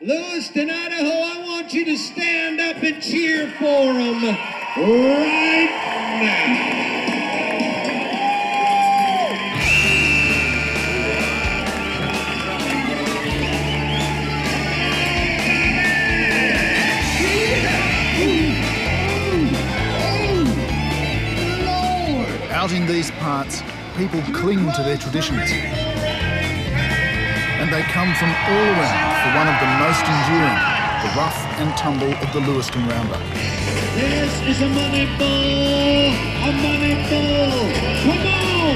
Lewiston, Idaho, I want you to stand up and cheer for them right now. Out in these parts, people cling to their traditions. And they come from all around for one of the most enduring, the rough and tumble of the Lewiston Roundup. This is a money ball! A money ball! Come on!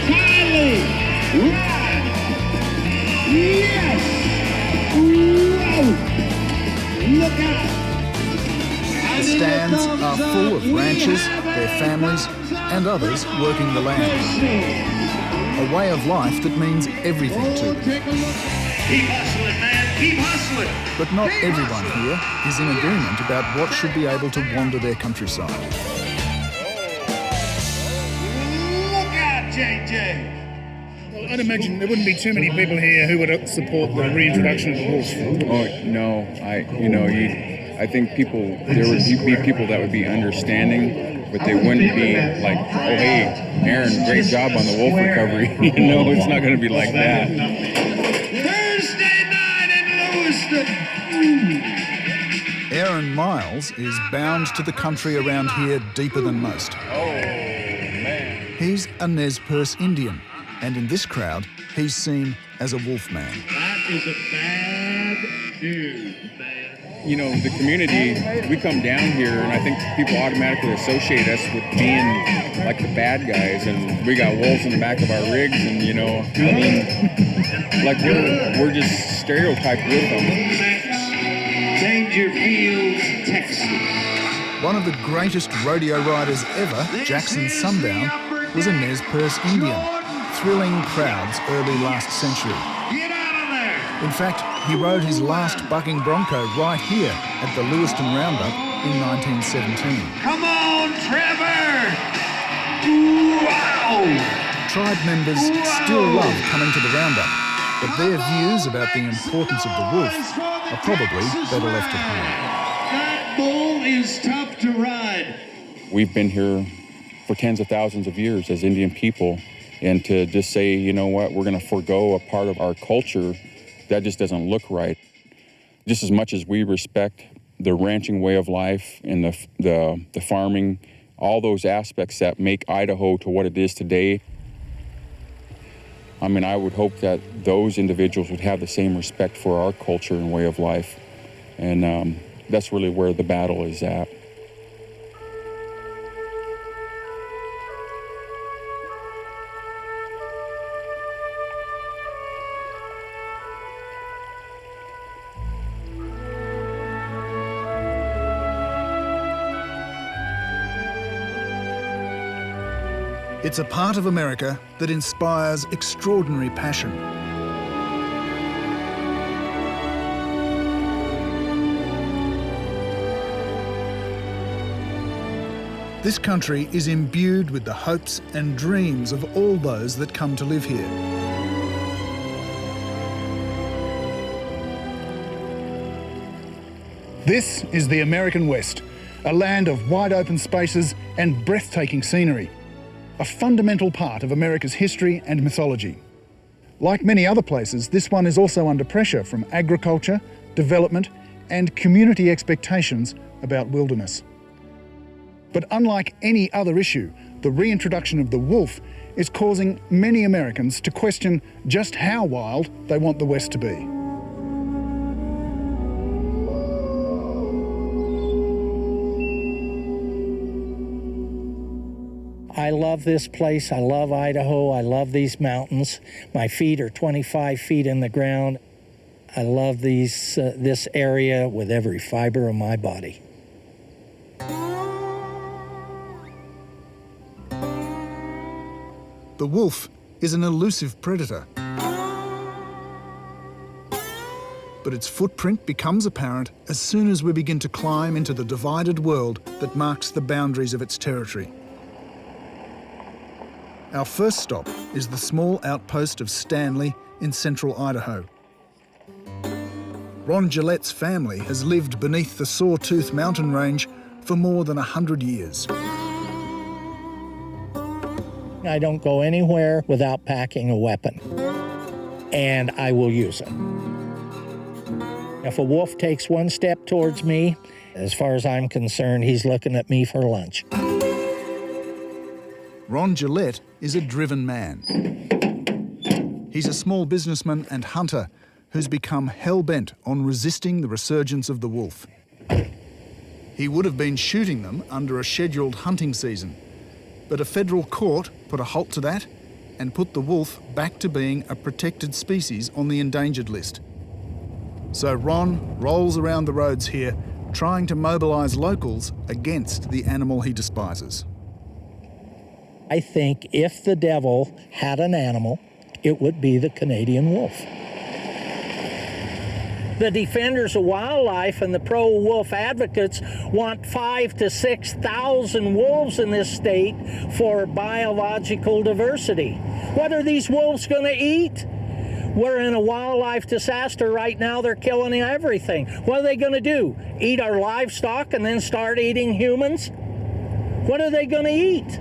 Kylie! Ride! Yes! Whoa! Look out! The stands are full of ranchers, their families, and others working the land. A way of life that means everything to them. Keep hustling, man. Keep hustling. But not everyone here is in agreement about what should be able to wander their countryside. Look out, JJ. Well, I'd imagine there wouldn't be too many people here who would support the reintroduction of the wolf. Oh no, I think there would be people that would be understanding. But they wouldn't be like, oh, hey, Aaron, great job on the wolf recovery. It's not going to be like that. Thursday night in Lewiston. Aaron Miles is bound to the country around here deeper than most. Oh, man. He's a Nez Perce Indian, and in this crowd, he's seen as a wolf man. That is a bad news, man. The community, we come down here and I think people automatically associate us with being like the bad guys, and we got wolves in the back of our rigs, and like we're just stereotyped with them. Dangerfield, Texas. One of the greatest rodeo riders ever, Jackson Sundown, was a Nez Perce Indian, thrilling crowds early last century. Get out of there! In fact, he rode his last bucking bronco right here at the Lewiston Roundup in 1917. Come on, Trevor! Wow! Tribe members still love coming to the Roundup, but their views about the importance of the wolf are probably better left at home. That bull is tough to ride. We've been here for tens of thousands of years as Indian people, and to just say, you know what, we're going to forego a part of our culture, that just doesn't look right. Just as much as we respect the ranching way of life and the farming, all those aspects that make Idaho to what it is today, I would hope that those individuals would have the same respect for our culture and way of life. And that's really where the battle is at. It's a part of America that inspires extraordinary passion. This country is imbued with the hopes and dreams of all those that come to live here. This is the American West, a land of wide open spaces and breathtaking scenery, a fundamental part of America's history and mythology. Like many other places, this one is also under pressure from agriculture, development, and community expectations about wilderness. But unlike any other issue, the reintroduction of the wolf is causing many Americans to question just how wild they want the West to be. I love this place. I love Idaho. I love these mountains. My feet are 25 feet in the ground. I love this area with every fiber of my body. The wolf is an elusive predator. But its footprint becomes apparent as soon as we begin to climb into the divided world that marks the boundaries of its territory. Our first stop is the small outpost of Stanley in central Idaho. Ron Gillette's family has lived beneath the Sawtooth mountain range for more than 100 years. I don't go anywhere without packing a weapon, and I will use it. If a wolf takes one step towards me, as far as I'm concerned, he's looking at me for lunch. Ron Gillette is a driven man. He's a small businessman and hunter who's become hell-bent on resisting the resurgence of the wolf. He would have been shooting them under a scheduled hunting season, but a federal court put a halt to that and put the wolf back to being a protected species on the endangered list. So Ron rolls around the roads here trying to mobilise locals against the animal he despises. I think if the devil had an animal, it would be the Canadian wolf. The defenders of wildlife and the pro-wolf advocates want 5,000 to 6,000 wolves in this state for biological diversity. What are these wolves going to eat? We're in a wildlife disaster right now. They're killing everything. What are they going to do? Eat our livestock and then start eating humans? What are they going to eat?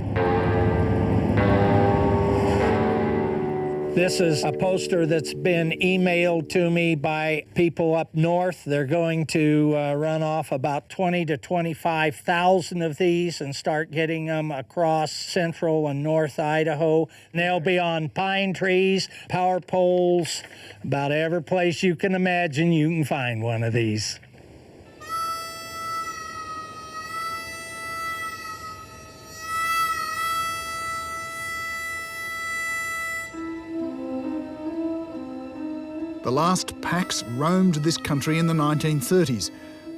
This is a poster that's been emailed to me by people up north. They're going to run off about 20 to 25,000 of these and start getting them across central and north Idaho. And they'll be on pine trees, power poles, about every place you can imagine you can find one of these. The last packs roamed this country in the 1930s,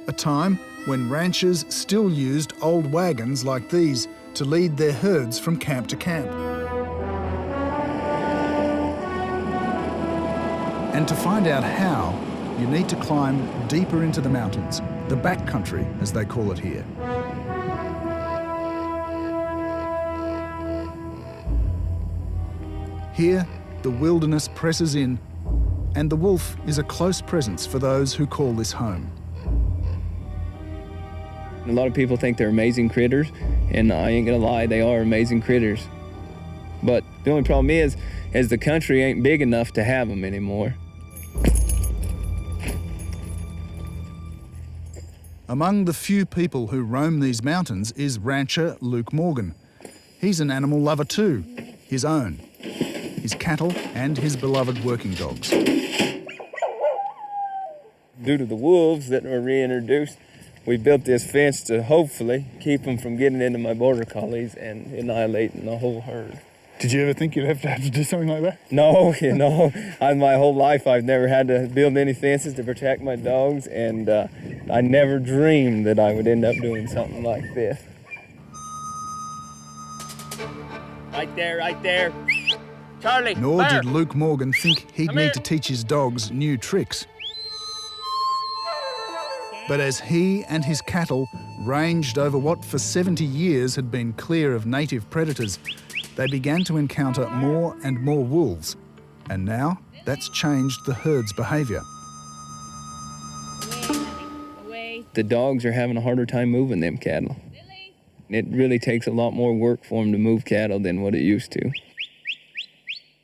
a time when ranchers still used old wagons like these to lead their herds from camp to camp. And to find out how, you need to climb deeper into the mountains, the backcountry as they call it here. Here, the wilderness presses in, and the wolf is a close presence for those who call this home. A lot of people think they're amazing critters, and I ain't gonna lie, they are amazing critters. But the only problem is the country ain't big enough to have them anymore. Among the few people who roam these mountains is rancher Luke Morgan. He's an animal lover too, his own, his cattle and his beloved working dogs. Due to the wolves that were reintroduced, we built this fence to hopefully keep them from getting into my border collies and annihilating the whole herd. Did you ever think you'd have to do something like that? No, my whole life I've never had to build any fences to protect my dogs, and I never dreamed that I would end up doing something like this. Right there. Charlie, Nor there. did Luke Morgan think he'd Come need here. to teach his dogs new tricks. But as he and his cattle ranged over what for 70 years had been clear of native predators, they began to encounter more and more wolves. And now that's changed the herd's behaviour. The dogs are having a harder time moving them cattle. It really takes a lot more work for them to move cattle than what it used to.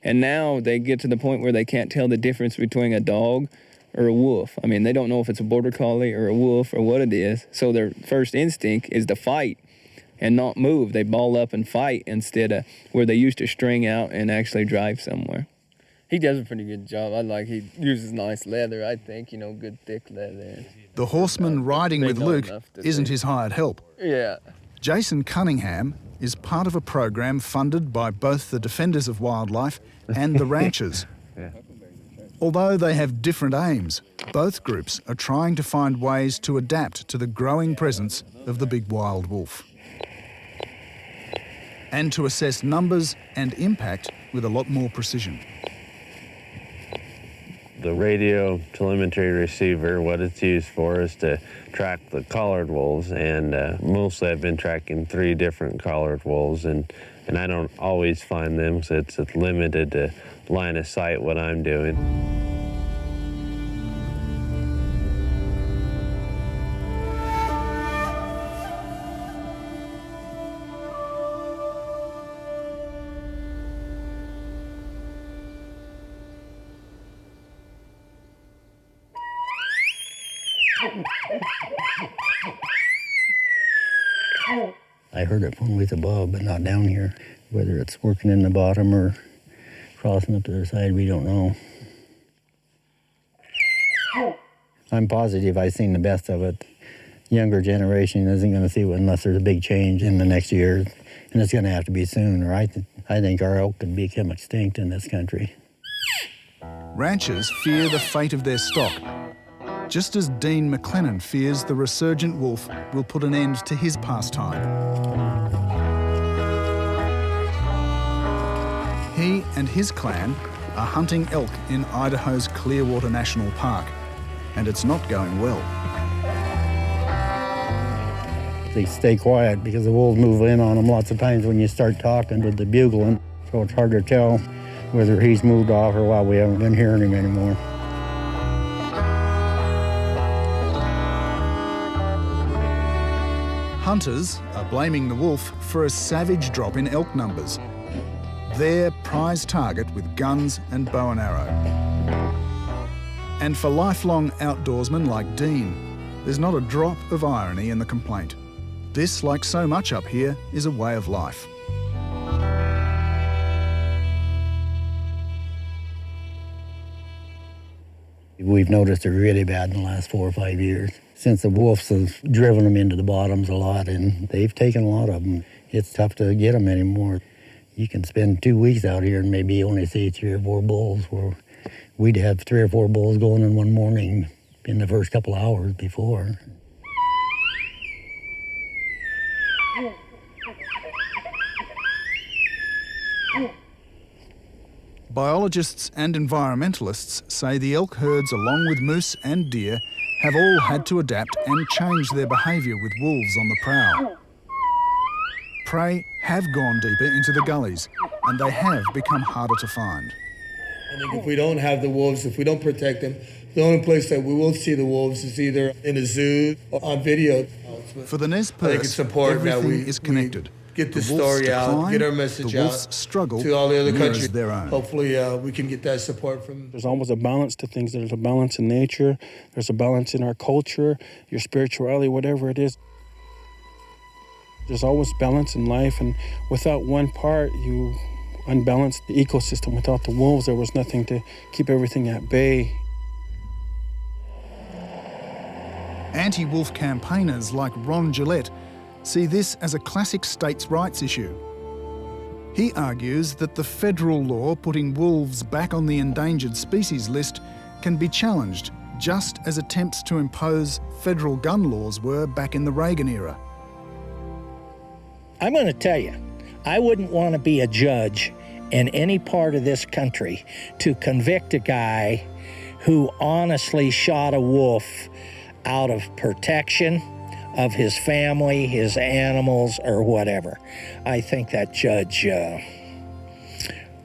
And now they get to the point where they can't tell the difference between a dog or a wolf. I mean, they don't know if it's a border collie or a wolf or what it is. So their first instinct is to fight and not move. They ball up and fight instead of where they used to string out and actually drive somewhere. He does a pretty good job. He uses nice leather, I think, good thick leather. The horseman riding They with know Luke enough to isn't do. his hired help. Yeah. Jason Cunningham is part of a program funded by both the Defenders of Wildlife and the ranchers. Although they have different aims, both groups are trying to find ways to adapt to the growing presence of the big wild wolf. And to assess numbers and impact with a lot more precision. The radio telemetry receiver, what it's used for is to track the collared wolves, and mostly I've been tracking 3 different collared wolves, and I don't always find them, so it's limited to line of sight what I'm doing. I heard it from ways above, but not down here. Whether it's working in the bottom or crossing up to the side, we don't know. I'm positive I've seen the best of it. Younger generation isn't going to see it unless there's a big change in the next year, and it's going to have to be soon, or I think our elk could become extinct in this country. Ranchers fear the fate of their stock, just as Dean McLennan fears the resurgent wolf will put an end to his pastime. He and his clan are hunting elk in Idaho's Clearwater National Park, and it's not going well. They stay quiet because the wolves move in on them lots of times when you start talking with the bugling, so it's hard to tell whether he's moved off or why we haven't been hearing him anymore. Hunters are blaming the wolf for a savage drop in elk numbers, their prize target with guns and bow and arrow. And for lifelong outdoorsmen like Dean, there's not a drop of irony in the complaint. This, like so much up here, is a way of life. We've noticed it really bad in the last 4 or 5 years. Since the wolves have driven them into the bottoms a lot, and they've taken a lot of them. It's tough to get them anymore. You can spend 2 weeks out here and maybe only see 3 or 4 bulls, where we'd have 3 or 4 bulls going in one morning in the first couple of hours before. Biologists and environmentalists say the elk herds, along with moose and deer, have all had to adapt and change their behaviour with wolves on the prowl. Prey have gone deeper into the gullies, and they have become harder to find. I think if we don't have the wolves, if we don't protect them, the only place that we will see the wolves is either in a zoo or on video. For the Nez I think Perce, it's important that everything is connected. Get the The wolves story out, decline, get our message the wolves out struggle to all the other mirrors countries. their own. Hopefully we can get that support from. There's always a balance to things. There's a balance in nature. There's a balance in our culture, your spirituality, whatever it is. There's always balance in life, and without one part, you unbalance the ecosystem. Without the wolves, there was nothing to keep everything at bay. Anti-wolf campaigners like Ron Gillette see this as a classic states' rights issue. He argues that the federal law putting wolves back on the endangered species list can be challenged, just as attempts to impose federal gun laws were back in the Reagan era. I'm going to tell you, I wouldn't want to be a judge in any part of this country to convict a guy who honestly shot a wolf out of protection of his family, his animals, or whatever. I think that judge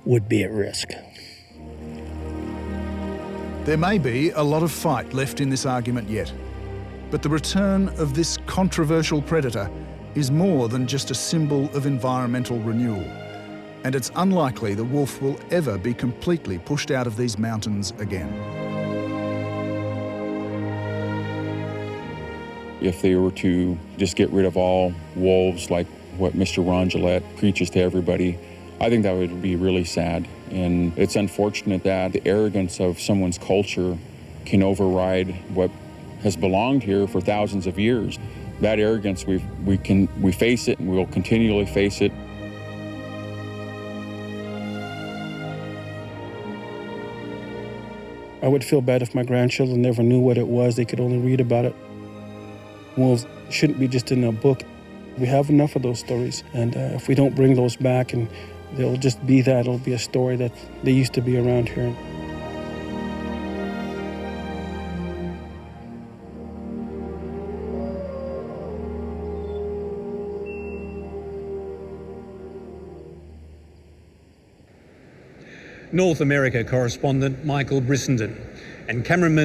would be at risk. There may be a lot of fight left in this argument yet, but the return of this controversial predator is more than just a symbol of environmental renewal, and it's unlikely the wolf will ever be completely pushed out of these mountains again. If they were to just get rid of all wolves like what Mr. Ron Gillette preaches to everybody, I think that would be really sad. And it's unfortunate that the arrogance of someone's culture can override what has belonged here for thousands of years. That arrogance, we face it, and we will continually face it. I would feel bad if my grandchildren never knew what it was. They could only read about it. Wolves shouldn't be just in a book. We have enough of those stories, and if we don't bring those back, and they'll just be that, it'll be a story that they used to be around here. North America correspondent Michael Brissenden and cameraman